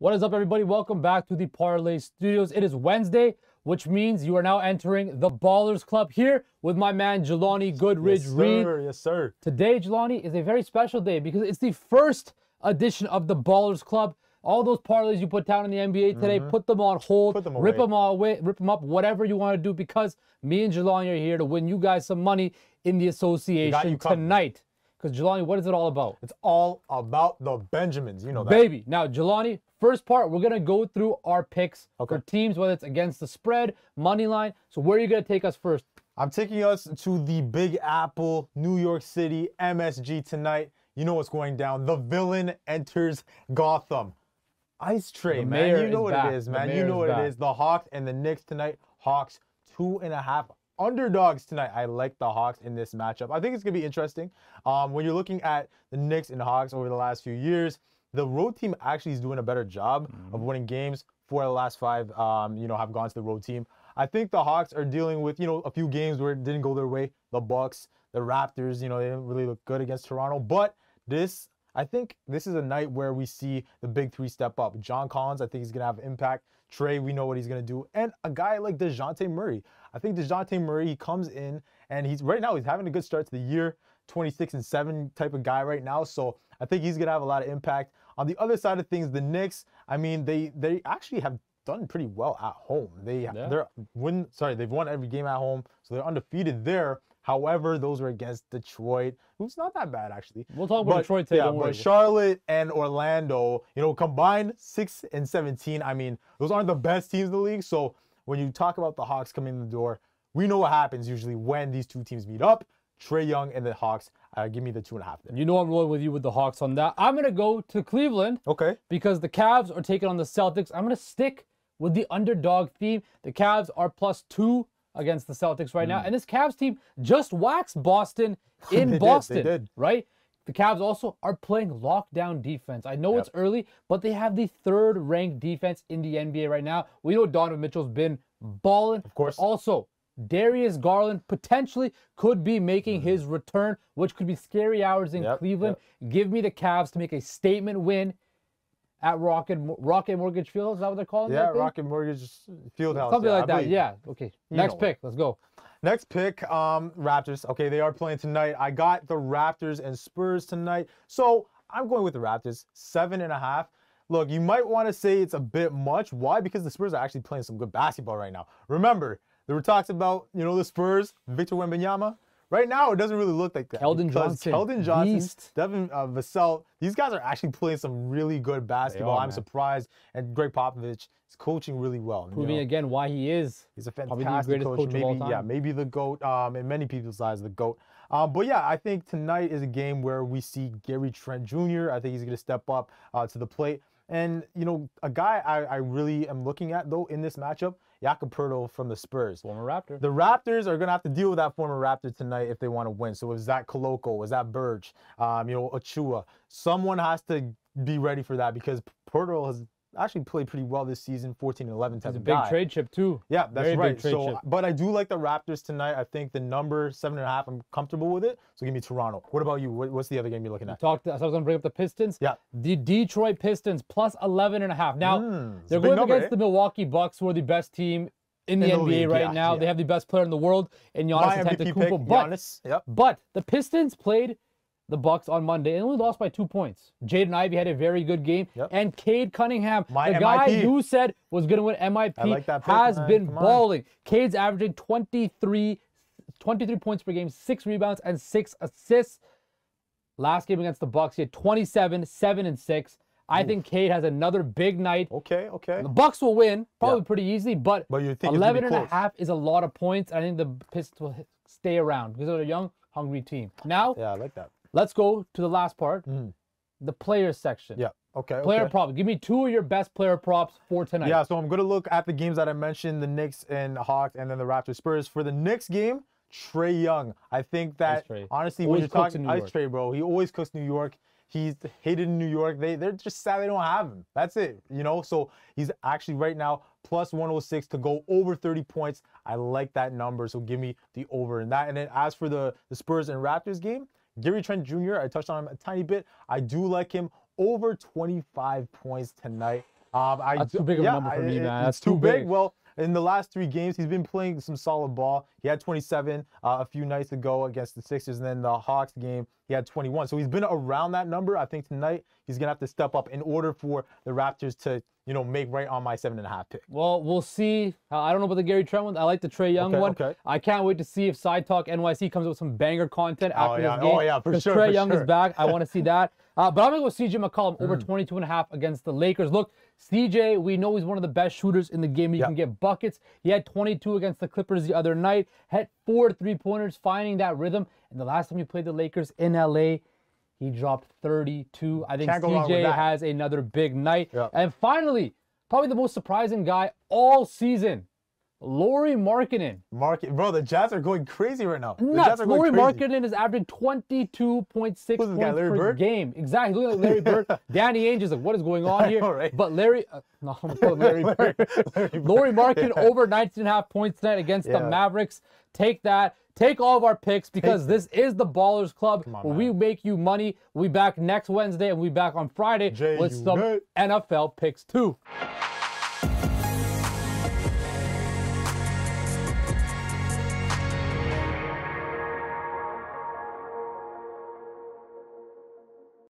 What is up, everybody? Welcome back to the Parlay Studios. It is Wednesday, which means you are now entering the Ballers Club here with my man, Jelani Goodridge-Reid. Yes, sir. Yes, sir. Today, Jelani, is a very special day because it's the first edition of the Ballers Club. All those parlays you put down in the NBA today, put them on hold, rip them all away, rip them up, whatever you want to do, because me and Jelani are here to win you guys some money in the association tonight. Because, Jelani, what is it all about? It's all about the Benjamins. You know that. Baby. Now, Jelani, first part, we're going to go through our picks for teams, whether it's against the spread, money line. So where are you going to take us first? I'm taking us to the Big Apple, New York City, MSG tonight. You know what's going down. The villain enters Gotham. Ice Trae, man. You know what it is, man. You know what it is. The Hawks and the Knicks tonight. Hawks 2.5 underdogs tonight. I like the Hawks in this matchup. I think it's going to be interesting. When you're looking at the Knicks and the Hawks over the last few years, the road team actually is doing a better job of winning games. 4 of the last 5, have gone to the road team. I think the Hawks are dealing with, a few games where it didn't go their way. The Bucks, the Raptors, they didn't really look good against Toronto. But I think this is a night where we see the big three step up. John Collins, I think he's going to have impact. Trae, we know what he's going to do. And a guy like DeJounte Murray. I think DeJounte Murray, he comes in, and right now he's having a good start to the year. 26-7 type of guy right now. So I think he's going to have a lot of impact. On the other side of things, the Knicks, I mean, they actually have done pretty well at home. They've won every game at home, so they're undefeated there. However, those were against Detroit, who's not that bad, actually. We'll talk about Detroit today. Yeah, but Charlotte and Orlando, combined 6-17. I mean, those aren't the best teams in the league. So when you talk about the Hawks coming in the door, we know what happens usually when these two teams meet up. Trae Young and the Hawks, give me the 2.5 there. You know I'm rolling with you with the Hawks on that. I'm going to go to Cleveland. Okay. Because the Cavs are taking on the Celtics. I'm going to stick with the underdog theme. The Cavs are +2 against the Celtics right now. And this Cavs team just waxed Boston in Boston. They did. Right? The Cavs also are playing lockdown defense. I know it's early, but they have the 3rd-ranked defense in the NBA right now. We know Donovan Mitchell's been balling. Of course. Also, Darius Garland potentially could be making his return, which could be scary hours in Cleveland. Give me the Cavs to make a statement win at Rocket Mortgage Fieldhouse. Is that what they're calling it? Yeah, Rocket Mortgage Fieldhouse. Something like that. Yeah. Okay. Next pick. Let's go. Next pick, Raptors. Okay, they are playing tonight. I got the Raptors and Spurs tonight. So I'm going with the Raptors, 7.5. Look, you might want to say it's a bit much. Why? Because the Spurs are actually playing some good basketball right now. Remember, there were talks about, the Spurs, Victor Wembanyama. Right now, it doesn't really look like that. Keldon Johnson, Beast. Devin Vassell, these guys are actually playing some really good basketball. I'm surprised. And Greg Popovich is coaching really well. Proving again why he's a fantastic coach. Maybe the GOAT. In many people's eyes, the GOAT. But yeah, I think tonight is a game where we see Gary Trent Jr. I think he's going to step up to the plate. And, a guy I really am looking at, though, in this matchup, Jakob Poeltl from the Spurs. Former Raptor. The Raptors are going to have to deal with that former Raptor tonight if they want to win. So is that Koloko? Is that Burge? Achua? Someone has to be ready for that because Poeltl has actually played pretty well this season, 14-11 type of guy. He's a big trade chip, too. Yeah, that's right. But I do like the Raptors tonight. I think the number 7.5, I'm comfortable with it. So give me Toronto. What about you? What's the other game you're looking at? So I was going to bring up the Pistons. Yeah. The Detroit Pistons +11.5. Now, they're going against the Milwaukee Bucks, who are the best team in the NBA right now. They have the best player in the world in Giannis Antetokounmpo. But the Pistons played the Bucks on Monday and only lost by 2 points. Jaden Ivey had a very good game. And Cade Cunningham, the guy you said was going to win MIP, has been balling. Cade's averaging 23 points per game, 6 rebounds, and 6 assists. Last game against the Bucks, he had 27, 7, and 6. I think Cade has another big night. Okay. The Bucks will win, probably pretty easily, but you think 11.5 is a lot of points. I think the Pistons will stay around because they're a young, hungry team. Now, I like that. Let's go to the last part, the players section. Yeah, okay. Player props. Give me 2 of your best player props for tonight. Yeah, so I'm going to look at the games that I mentioned, the Knicks and Hawks, and then the Raptors Spurs. For the Knicks game, Trae Young. I think that, honestly, when you're talking Ice Trae, bro, he always cooks New York. He's hated in New York. They're just sad they don't have him. That's it, So he's actually right now +106 to go over 30 points. I like that number, so give me the over in that. And then as for the Spurs and Raptors game, Gary Trent Jr., I touched on him a tiny bit. I do like him over 25 points tonight. That's too big of a number for me, man. That's too big. Well, in the last 3 games, he's been playing some solid ball. He had 27 a few nights ago against the Sixers, and then the Hawks game, he had 21. So he's been around that number. I think tonight he's going to have to step up in order for the Raptors to, make right on my 7.5 pick. Well, we'll see. I don't know about the Gary Trent one. I like the Trae Young one. Okay. I can't wait to see if Side Talk NYC comes up with some banger content after this game. Oh, yeah, for sure. Trae Young is back. I want to see that. But I'm going to go CJ McCollum over 22.5 against the Lakers. Look, CJ, we know he's one of the best shooters in the game. He can get buckets. He had 22 against the Clippers the other night. Had 4 3-pointers, finding that rhythm. And the last time he played the Lakers in LA, he dropped 32. I think CJ has another big night. And finally, probably the most surprising guy all season, Lauri Markkanen. Bro, the Jazz are going crazy right now. Lauri Markkanen is averaging 22.6 points per game. Exactly. Look at Larry Bird. Danny Ainge is like, what is going on here? Right. But Larry Bird. Lauri Markkanen over 19.5 points tonight against the Mavericks. Take that. Take all of our picks because this is the Ballers Club where we make you money. We'll be back next Wednesday and we'll be back on Friday with some NFL picks too.